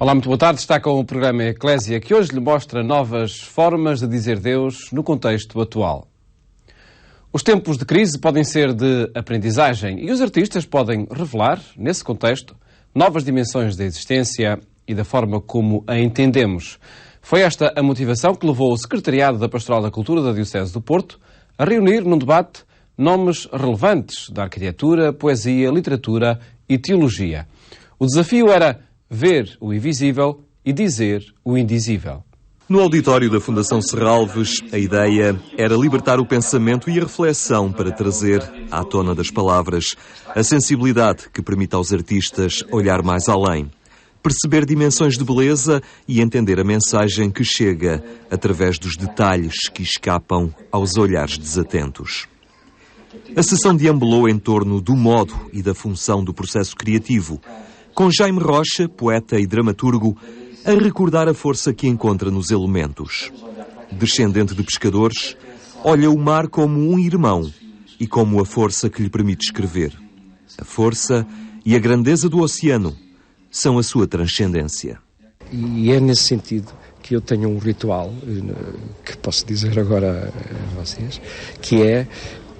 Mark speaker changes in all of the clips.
Speaker 1: Olá, muito boa tarde. Está com o programa Eclésia, que hoje lhe mostra novas formas de dizer Deus no contexto atual. Os tempos de crise podem ser de aprendizagem e os artistas podem revelar, nesse contexto, novas dimensões da existência e da forma como a entendemos. Foi esta a motivação que levou o Secretariado da Pastoral da Cultura da Diocese do Porto a reunir num debate nomes relevantes da arquitetura, poesia, literatura e teologia. O desafio era ver o invisível e dizer o indizível.
Speaker 2: No auditório da Fundação Serralves, a ideia era libertar o pensamento e a reflexão para trazer à tona das palavras a sensibilidade que permite aos artistas olhar mais além, perceber dimensões de beleza e entender a mensagem que chega através dos detalhes que escapam aos olhares desatentos. A sessão deambulou em torno do modo e da função do processo criativo, com Jaime Rocha, poeta e dramaturgo, a recordar a força que encontra nos elementos. Descendente de pescadores, olha o mar como um irmão e como a força que lhe permite escrever. A força e a grandeza do oceano são a sua transcendência.
Speaker 3: E é nesse sentido que eu tenho um ritual, que posso dizer agora a vocês, que é,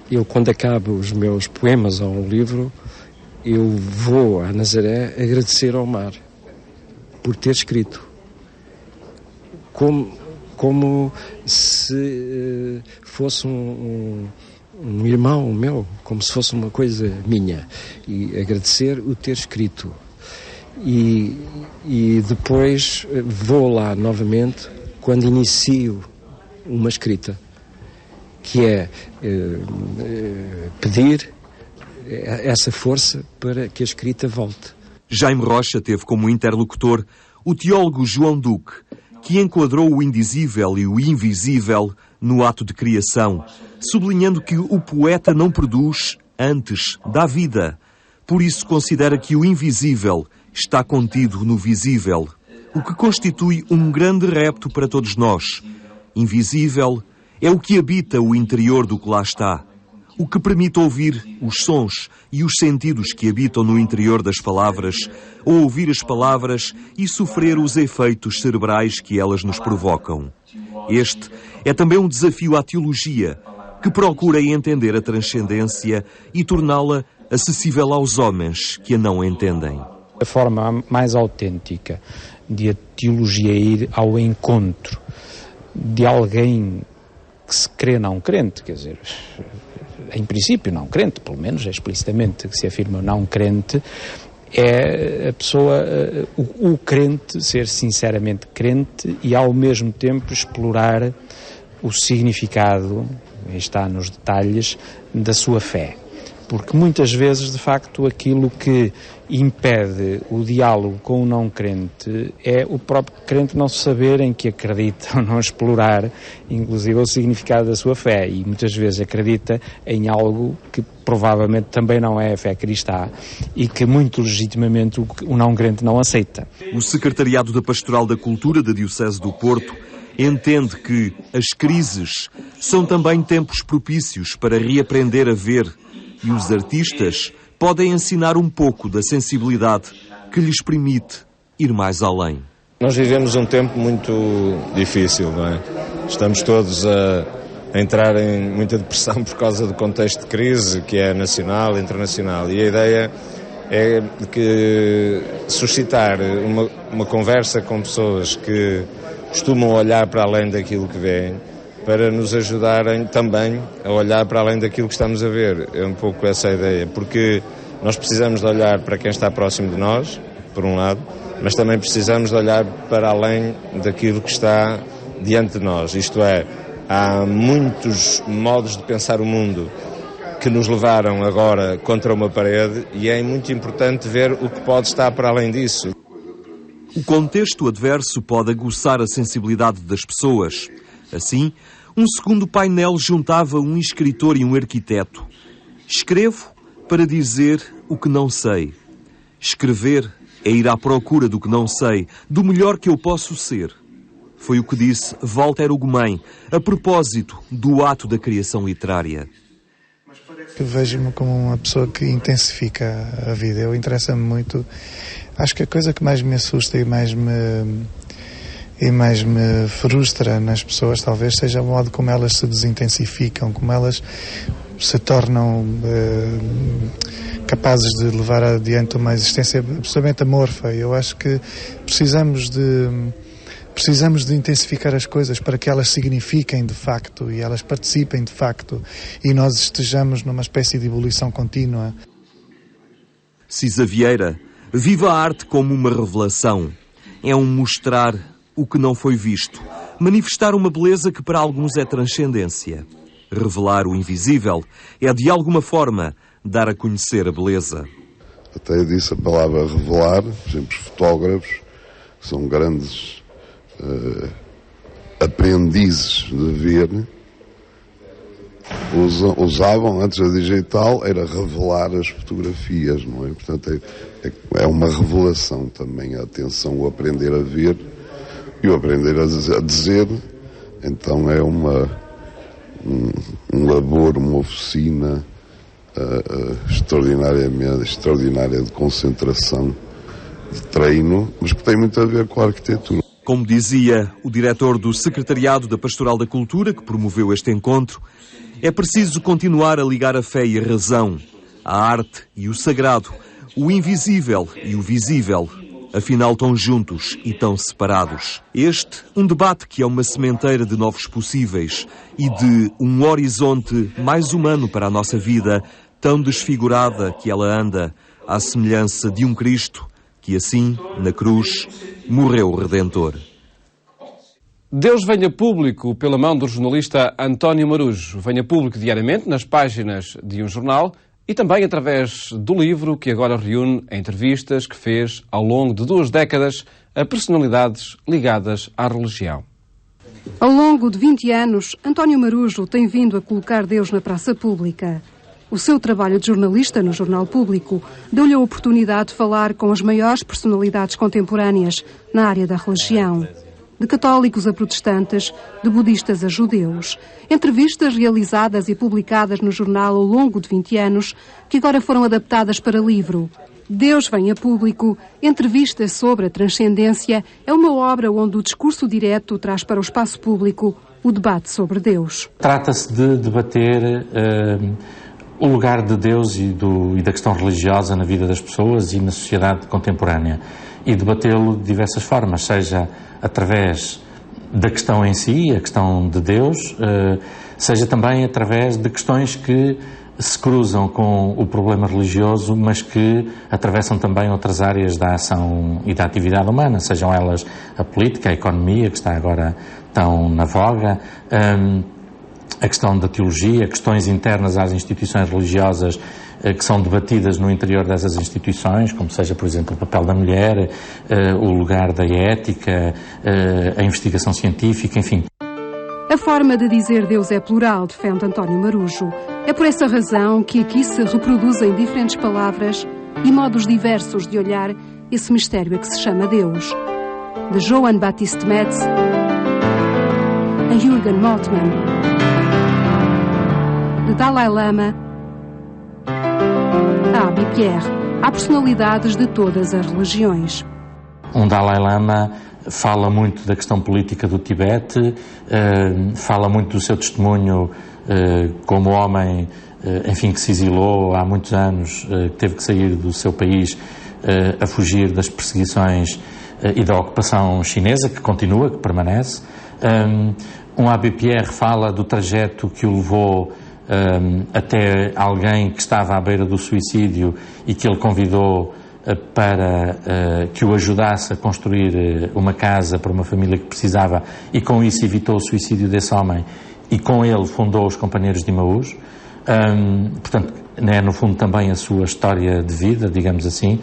Speaker 3: eu quando acabo os meus poemas ou um livro, eu vou a Nazaré agradecer ao mar por ter escrito. Como se fosse um irmão meu, como se fosse uma coisa minha. E agradecer o ter escrito. E depois vou lá novamente quando inicio uma escrita, que é pedir essa força para que a escrita volte.
Speaker 2: Jaime Rocha teve como interlocutor o teólogo João Duque, que enquadrou o indizível e o invisível no ato de criação, sublinhando que o poeta não produz, antes dá vida. Por isso considera que o invisível está contido no visível, o que constitui um grande repto para todos nós. Invisível é o que habita o interior do que lá está, o que permite ouvir os sons e os sentidos que habitam no interior das palavras, ou ouvir as palavras e sofrer os efeitos cerebrais que elas nos provocam. Este é também um desafio à teologia, que procura entender a transcendência e torná-la acessível aos homens que a não entendem.
Speaker 4: A forma mais autêntica de a teologia ir ao encontro de alguém que se crê não crente, quer dizer, em princípio não crente, pelo menos explicitamente que se afirma não crente, é a pessoa, o crente, ser sinceramente crente e ao mesmo tempo explorar o significado, está nos detalhes, da sua fé. Porque muitas vezes, de facto, aquilo que impede o diálogo com o não crente é o próprio crente não saber em que acredita, ou não explorar, inclusive, o significado da sua fé. E muitas vezes acredita em algo que provavelmente também não é a fé cristã e que muito legitimamente o não crente não aceita.
Speaker 2: O Secretariado da Pastoral da Cultura da Diocese do Porto entende que as crises são também tempos propícios para reaprender a ver, e os artistas podem ensinar um pouco da sensibilidade que lhes permite ir mais além.
Speaker 5: Nós vivemos um tempo muito difícil, não é? Estamos todos a entrar em muita depressão por causa do contexto de crise, que é nacional e internacional. E a ideia é que suscitar uma conversa com pessoas que costumam olhar para além daquilo que veem, para nos ajudarem também a olhar para além daquilo que estamos a ver. É um pouco essa a ideia, porque nós precisamos de olhar para quem está próximo de nós, por um lado, mas também precisamos de olhar para além daquilo que está diante de nós. Isto é, há muitos modos de pensar o mundo que nos levaram agora contra uma parede e é muito importante ver o que pode estar para além disso.
Speaker 2: O contexto adverso pode aguçar a sensibilidade das pessoas. Assim, um segundo painel juntava um escritor e um arquiteto. Escrevo para dizer o que não sei. Escrever é ir à procura do que não sei, do melhor que eu posso ser. Foi o que disse Walter Ugumem, a propósito do ato da criação literária.
Speaker 6: Vejo-me como uma pessoa que intensifica a vida. Eu interessa-me muito Acho que a coisa que mais me assusta e mais me frustra nas pessoas talvez seja o modo como elas se desintensificam, como elas se tornam capazes de levar adiante uma existência absolutamente amorfa. Eu acho que precisamos de intensificar as coisas para que elas signifiquem de facto e elas participem de facto e nós estejamos numa espécie de evolução contínua.
Speaker 2: Cisa Vieira, viva a arte como uma revelação. É um mostrar o que não foi visto, manifestar uma beleza que para alguns é transcendência. Revelar o invisível é, de alguma forma, dar a conhecer a beleza.
Speaker 7: Até disse a palavra revelar, por exemplo, os fotógrafos, que são grandes aprendizes de ver, usavam, antes da digital, era revelar as fotografias, não é? Portanto, é uma revelação também, a atenção, o aprender a ver e o aprender a dizer. Então é um labor, uma oficina extraordinária de concentração, de treino, mas que tem muito a ver com a arquitetura.
Speaker 2: Como dizia o diretor do Secretariado da Pastoral da Cultura, que promoveu este encontro, é preciso continuar a ligar a fé e a razão, a arte e o sagrado, o invisível e o visível, afinal tão juntos e tão separados. Este, um debate que é uma sementeira de novos possíveis e de um horizonte mais humano para a nossa vida, tão desfigurada que ela anda, à semelhança de um Cristo que assim, na cruz, morreu o Redentor.
Speaker 1: Deus venha público pela mão do jornalista António Marujo. Venha público diariamente nas páginas de um jornal e também através do livro que agora reúne entrevistas que fez ao longo de 2 décadas a personalidades ligadas à religião.
Speaker 8: Ao longo de 20 anos, António Marujo tem vindo a colocar Deus na praça pública. O seu trabalho de jornalista no Jornal Público deu-lhe a oportunidade de falar com as maiores personalidades contemporâneas na área da religião. De católicos a protestantes, de budistas a judeus. Entrevistas realizadas e publicadas no jornal ao longo de 20 anos, que agora foram adaptadas para livro. Deus vem a público, entrevistas sobre a transcendência, é uma obra onde o discurso direto traz para o espaço público o debate sobre Deus.
Speaker 4: Trata-se de debater o lugar de Deus e da questão religiosa na vida das pessoas e na sociedade contemporânea. E debatê-lo de diversas formas, seja através da questão em si, a questão de Deus, seja também através de questões que se cruzam com o problema religioso, mas que atravessam também outras áreas da ação e da atividade humana, sejam elas a política, a economia, que está agora tão na voga, a questão da teologia, questões internas às instituições religiosas que são debatidas no interior dessas instituições, como seja, por exemplo, o papel da mulher, o lugar da ética, a investigação científica, enfim.
Speaker 8: A forma de dizer Deus é plural, defende António Marujo. É por essa razão que aqui se reproduzem diferentes palavras e modos diversos de olhar esse mistério a que se chama Deus. De Johann Baptist Metz a Jürgen Moltmann, de Dalai Lama a Abbé Pierre, há personalidades de todas as religiões.
Speaker 4: Um Dalai Lama fala muito da questão política do Tibete, fala muito do seu testemunho como homem, enfim, que se exilou há muitos anos, teve que sair do seu país a fugir das perseguições e da ocupação chinesa, que continua, que permanece. Um Abbé Pierre fala do trajeto que o levou até alguém que estava à beira do suicídio e que ele convidou para que o ajudasse a construir uma casa para uma família que precisava, e com isso evitou o suicídio desse homem, e com ele fundou os Companheiros de Emaús. Portanto, é no fundo também a sua história de vida, digamos assim.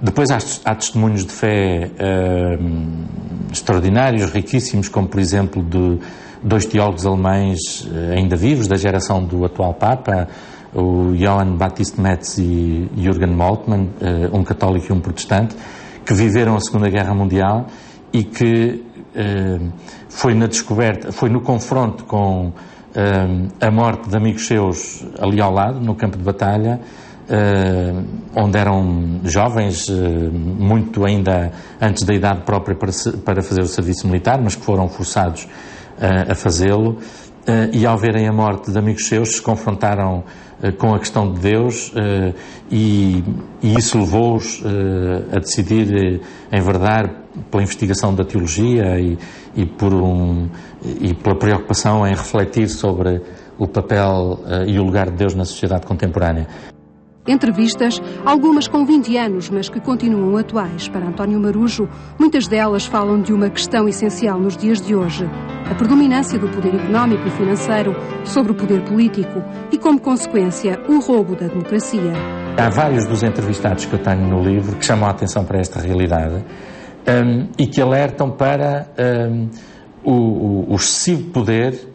Speaker 4: Depois há testemunhos de fé extraordinários, riquíssimos, como por exemplo de 2 teólogos alemães ainda vivos, da geração do atual Papa, o Johann Baptist Metz e Jürgen Moltmann, um católico e um protestante, que viveram a Segunda Guerra Mundial e que foi na descoberta, foi no confronto com a morte de amigos seus ali ao lado, no campo de batalha,
Speaker 9: onde eram jovens, muito ainda antes da idade própria para fazer o serviço militar, mas que foram forçados a fazê-lo, e ao verem a morte de amigos seus se confrontaram com a questão de Deus, e isso levou-os a decidir enverdar pela investigação da teologia e pela preocupação em refletir sobre o papel e o lugar de Deus na sociedade contemporânea.
Speaker 8: Entrevistas, algumas com 20 anos, mas que continuam atuais. Para António Marujo, muitas delas falam de uma questão essencial nos dias de hoje: a predominância do poder económico e financeiro sobre o poder político e, como consequência, o roubo da democracia.
Speaker 9: Há vários dos entrevistados que eu tenho no livro que chamam a atenção para esta realidade e que alertam para o excessivo poder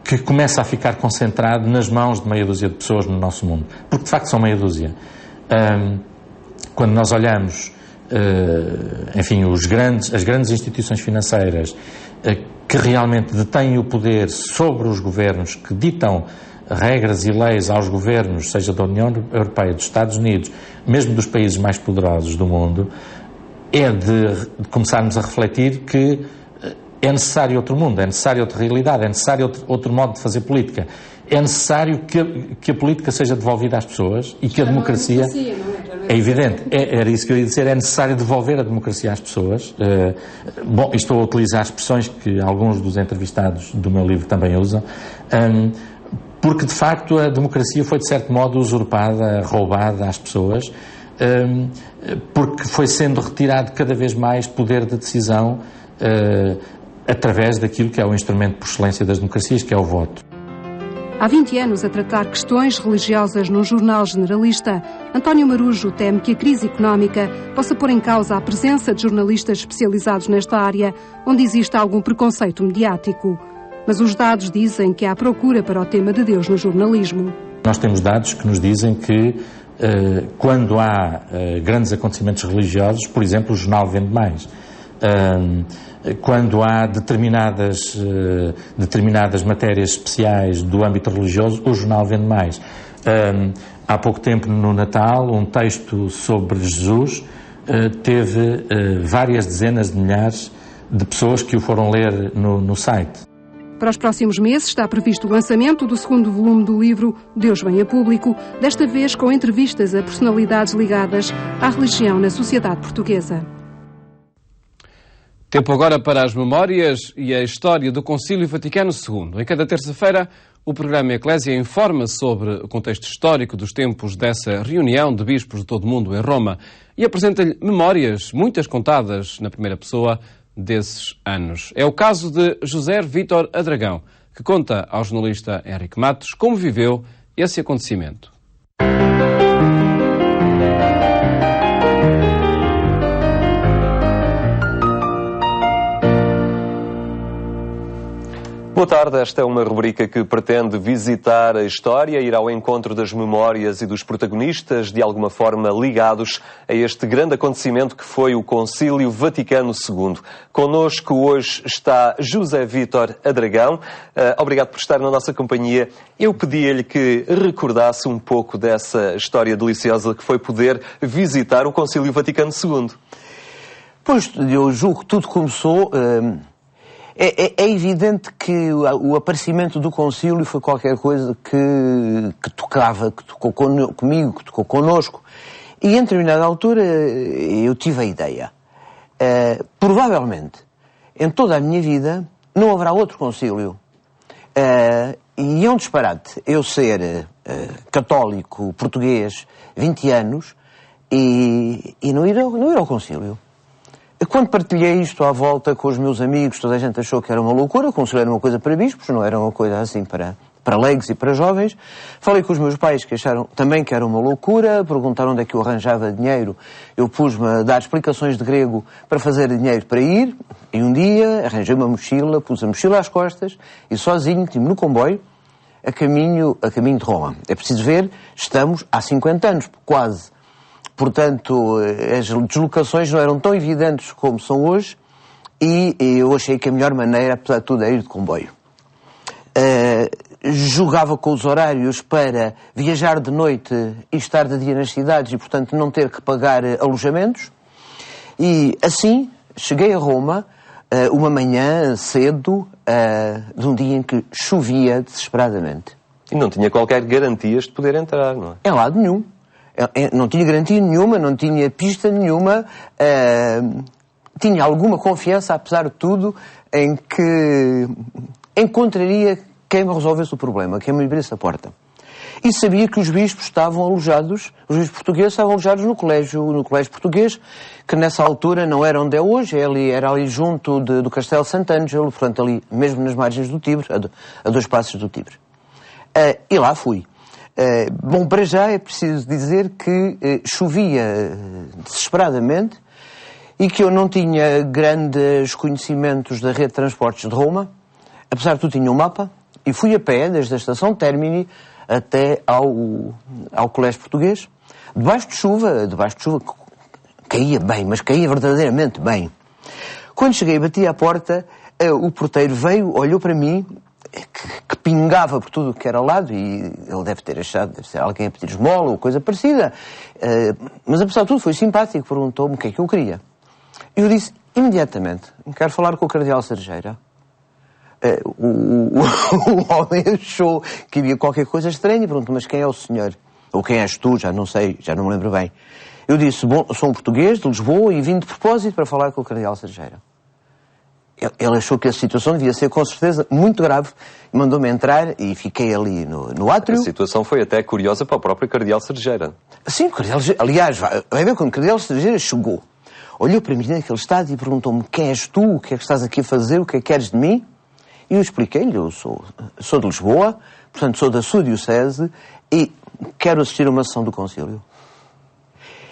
Speaker 9: que começa a ficar concentrado nas mãos de meia dúzia de pessoas no nosso mundo. Porque, de facto, são meia dúzia. Quando nós olhamos, enfim, as grandes instituições financeiras que realmente detêm o poder sobre os governos, que ditam regras e leis aos governos, seja da União Europeia, dos Estados Unidos, mesmo dos países mais poderosos do mundo, é de começarmos a refletir que é necessário outro mundo, é necessário outra realidade, é necessário outro modo de fazer política. É necessário que a política seja devolvida às pessoas e que a democracia... É evidente, era isso que eu ia dizer, é necessário devolver a democracia às pessoas. Bom, estou a utilizar expressões que alguns dos entrevistados do meu livro também usam, porque de facto a democracia foi de certo modo usurpada, roubada às pessoas, porque foi sendo retirado cada vez mais poder de decisão através daquilo que é o instrumento por excelência das democracias, que é o voto.
Speaker 8: Há 20 anos a tratar questões religiosas num jornal generalista, António Marujo teme que a crise económica possa pôr em causa a presença de jornalistas especializados nesta área, onde existe algum preconceito mediático. Mas os dados dizem que há procura para o tema de Deus no jornalismo.
Speaker 9: Nós temos dados que nos dizem que quando há grandes acontecimentos religiosos, por exemplo, o jornal vende mais. Quando há determinadas matérias especiais do âmbito religioso, o jornal vende mais. Há pouco tempo, no Natal, um texto sobre Jesus teve várias dezenas de milhares de pessoas que o foram ler no site.
Speaker 8: Para os próximos meses está previsto o lançamento do segundo volume do livro Deus Vem a Público, desta vez com entrevistas a personalidades ligadas à religião na sociedade portuguesa.
Speaker 1: Tempo agora para as memórias e a história do Concílio Vaticano II. Em cada terça-feira, o programa Eclésia informa sobre o contexto histórico dos tempos dessa reunião de bispos de todo o mundo em Roma e apresenta-lhe memórias, muitas contadas na primeira pessoa, desses anos. É o caso de José Vítor Adragão, que conta ao jornalista Henrique Matos como viveu esse acontecimento.
Speaker 10: Boa tarde, esta é uma rubrica que pretende visitar a história, ir ao encontro das memórias e dos protagonistas de alguma forma ligados a este grande acontecimento que foi o Concílio Vaticano II. Connosco hoje está José Vítor Adragão. Obrigado por estar na nossa companhia. Eu pedi-lhe que recordasse um pouco dessa história deliciosa que foi poder visitar o Concílio Vaticano II.
Speaker 11: Pois, eu julgo que tudo começou... É evidente que o aparecimento do concílio foi qualquer coisa que tocou comigo, que tocou connosco. E em determinada altura eu tive a ideia. Provavelmente, em toda a minha vida, não haverá outro concílio. E é um disparate eu ser católico, português, 20 anos, e não ir ao concílio. Quando partilhei isto à volta com os meus amigos, toda a gente achou que era uma loucura, o concílio era uma coisa para bispos, não era uma coisa assim para leigos e para jovens. Falei com os meus pais, que acharam também que era uma loucura, perguntaram onde é que eu arranjava dinheiro. Eu pus-me a dar explicações de grego para fazer dinheiro para ir, e um dia arranjei uma mochila, pus a mochila às costas, e sozinho, no comboio, a caminho de Roma. É preciso ver, estamos há 50 anos, quase. Portanto, as deslocações não eram tão evidentes como são hoje e eu achei que a melhor maneira, apesar de tudo, é ir de comboio. jogava com os horários para viajar de noite e estar de dia nas cidades e, portanto, não ter que pagar alojamentos. E, assim, cheguei a Roma uma manhã cedo de um dia em que chovia desesperadamente.
Speaker 10: E não tinha qualquer garantias de poder entrar, não é?
Speaker 11: Em lado nenhum. Não tinha garantia nenhuma, não tinha pista nenhuma, tinha alguma confiança, apesar de tudo, em que encontraria quem me resolvesse o problema, quem me abrisse a porta. E sabia que os bispos estavam alojados, os bispos portugueses estavam alojados no colégio português, que nessa altura não era onde é hoje, era ali junto do Castelo Sant'Angelo, portanto ali mesmo nas margens do Tibre, a 2 passos do Tibre. E lá fui. Bom, para já é preciso dizer que chovia desesperadamente e que eu não tinha grandes conhecimentos da rede de transportes de Roma, apesar de tudo tinha um mapa, e fui a pé desde a estação Termini até ao colégio português, debaixo de chuva, caía bem, mas caía verdadeiramente bem. Quando cheguei, bati à porta, o porteiro veio, olhou para mim, que pingava por tudo o que era ao lado, e ele deve ter achado, deve ser alguém a pedir esmola ou coisa parecida, mas apesar de tudo foi simpático, perguntou-me o que é que eu queria. Eu disse imediatamente, quero falar com o cardeal Serjeira. O homem achou que havia qualquer coisa estranha e perguntou, mas quem é o senhor? Ou quem és tu? Já não sei, já não me lembro bem. Eu disse, bom, sou um português de Lisboa e vim de propósito para falar com o cardeal Serjeira. Ele achou que a situação devia ser, com certeza, muito grave, e mandou-me entrar e fiquei ali no átrio.
Speaker 10: A situação foi até curiosa para o próprio cardeal Serjeira.
Speaker 11: Sim, o cardeal, aliás, vai ver, quando o cardeal Serjeira chegou, olhou para mim naquele estado e perguntou-me, quem és tu? O que é que estás aqui a fazer? O que é que queres de mim? E eu expliquei-lhe, eu sou de Lisboa, portanto sou da sua diocese e quero assistir a uma sessão do concílio.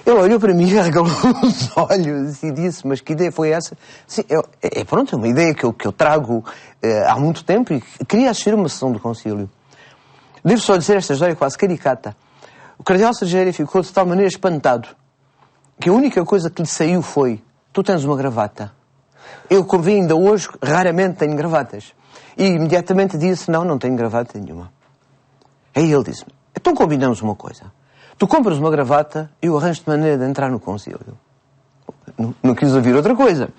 Speaker 11: Ele olhou para mim, arregalou os olhos e disse, mas que ideia foi essa? Sim, pronto, é uma ideia que eu trago há muito tempo e queria assistir a uma sessão do concílio. Devo só dizer esta história quase caricata. O cardeal Serjeira ficou de tal maneira espantado que a única coisa que lhe saiu foi, tu tens uma gravata. Eu, como vi ainda hoje, raramente tenho gravatas. E imediatamente disse, não tenho gravata nenhuma. Aí ele disse-me, então combinamos uma coisa. Tu compras uma gravata e eu arranjo-te maneira de entrar no concílio. Não quis ouvir outra coisa.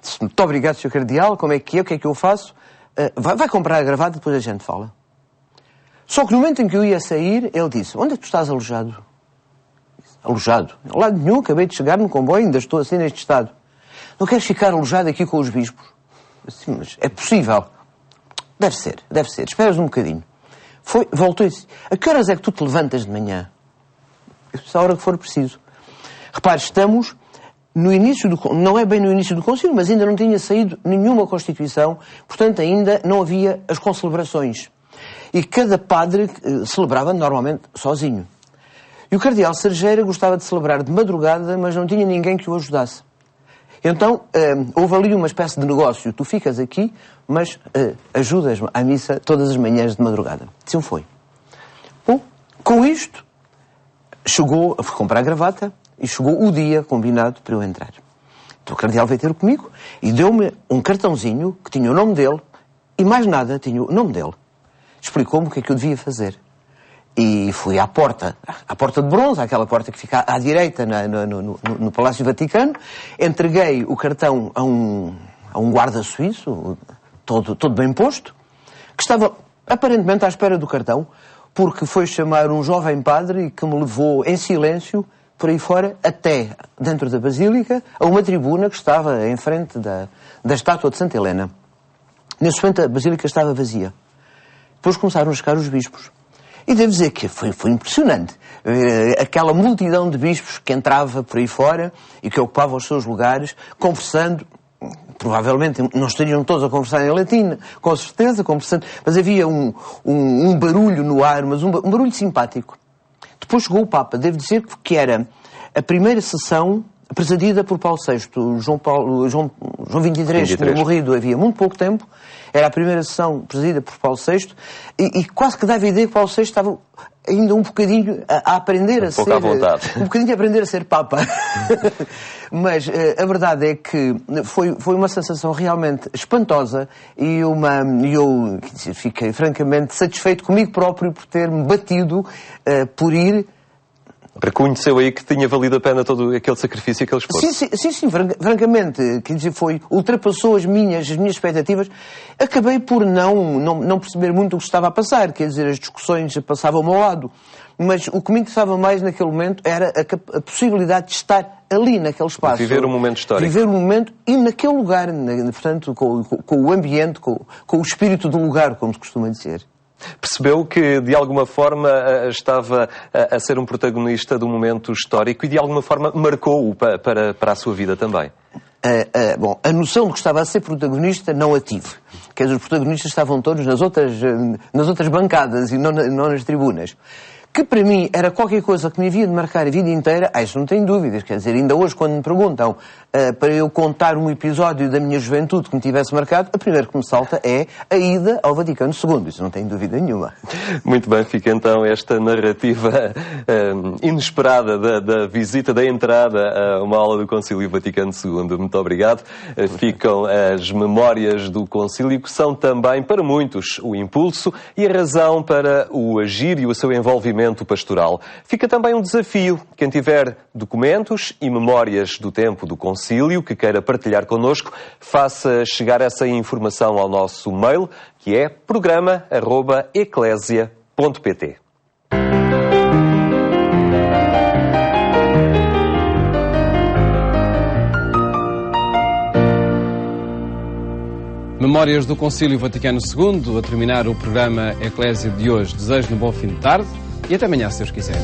Speaker 11: Disse, muito obrigado, Sr. Cardeal, como é que é, o que é que eu faço? Vai comprar a gravata e depois a gente fala. Só que no momento em que eu ia sair, ele disse, onde é que tu estás alojado? Alojado? Ao lado nenhum, acabei de chegar no comboio, ainda estou assim neste estado. Não queres ficar alojado aqui com os bispos? Disse, mas é possível. Deve ser. Esperas um bocadinho. Voltou e disse, a que horas é que tu te levantas de manhã? Eu disse, a hora que for preciso. Repare, estamos no início não é bem no início do concílio, mas ainda não tinha saído nenhuma Constituição, portanto ainda não havia as concelebrações. E cada padre celebrava normalmente sozinho. E o cardeal Serjeira gostava de celebrar de madrugada, mas não tinha ninguém que o ajudasse. Então, houve ali uma espécie de negócio. Tu ficas aqui, mas ajudas-me à missa todas as manhãs de madrugada. Assim foi. Bom, com isto, fui comprar a gravata e chegou o dia combinado para eu entrar. Então o cardeal veio ter comigo e deu-me um cartãozinho que tinha o nome dele e mais nada, tinha o nome dele. Explicou-me o que é que eu devia fazer. E fui à porta de bronze, aquela porta que fica à direita no Palácio Vaticano, entreguei o cartão a um guarda suíço, todo bem posto, que estava aparentemente à espera do cartão, porque foi chamar um jovem padre que me levou em silêncio por aí fora, até dentro da Basílica, a uma tribuna que estava em frente da estátua de Santa Helena. Nesse momento a Basílica estava vazia. Depois começaram a chegar os bispos. E devo dizer que foi impressionante. Aquela multidão de bispos que entrava por aí fora e que ocupava os seus lugares, conversando, provavelmente não estariam todos a conversar em latim, com certeza, conversando, mas havia um barulho no ar, mas um barulho simpático. Depois chegou o Papa. Devo dizer que era a primeira sessão presidida por Paulo VI. João 23 tinha morrido havia muito pouco tempo. Era a primeira sessão presidida por Paulo VI e quase que dava a ideia que Paulo VI estava ainda um bocadinho a aprender a ser...
Speaker 10: à vontade.
Speaker 11: Um bocadinho a aprender a ser Papa. Mas a verdade é que foi uma sensação realmente espantosa e eu fiquei francamente satisfeito comigo próprio por ter-me batido por ir...
Speaker 10: Reconheceu aí que tinha valido a pena todo aquele sacrifício, aquele esforço?
Speaker 11: Sim, francamente, quer dizer, ultrapassou as minhas expectativas. Acabei por não perceber muito o que estava a passar, quer dizer, as discussões passavam ao meu lado. Mas o que me interessava mais naquele momento era a possibilidade de estar ali, naquele espaço.
Speaker 10: Viver um momento histórico.
Speaker 11: Viver um momento e naquele lugar, portanto, com o ambiente, com o espírito do lugar, como se costuma dizer.
Speaker 10: Percebeu que, de alguma forma, estava a ser um protagonista de um momento histórico e, de alguma forma, marcou-o para a sua vida também?
Speaker 11: Bom, a noção de que estava a ser protagonista não a tive. Quer dizer, os protagonistas estavam todos nas outras bancadas e não nas tribunas. Que para mim era qualquer coisa que me havia de marcar a vida inteira, isso não tenho dúvidas. Quer dizer, ainda hoje quando me perguntam para eu contar um episódio da minha juventude que me tivesse marcado, a primeira que me salta é a ida ao Vaticano II. Isso não tenho dúvida nenhuma.
Speaker 10: Muito bem, fica então esta narrativa inesperada da visita, da entrada a uma aula do Concílio Vaticano II. Muito obrigado. Ficam as memórias do Concílio, que são também, para muitos, o impulso e a razão para o agir e o seu envolvimento pastoral. Fica também um desafio. Quem tiver documentos e memórias do tempo do Concílio que queira partilhar connosco, faça chegar essa informação ao nosso mail, que é programa@eclesia.pt.
Speaker 1: Memórias do Concílio Vaticano II, a terminar o programa Eclésia de hoje. Desejo-lhe um bom fim de tarde e até amanhã, se Deus quiser.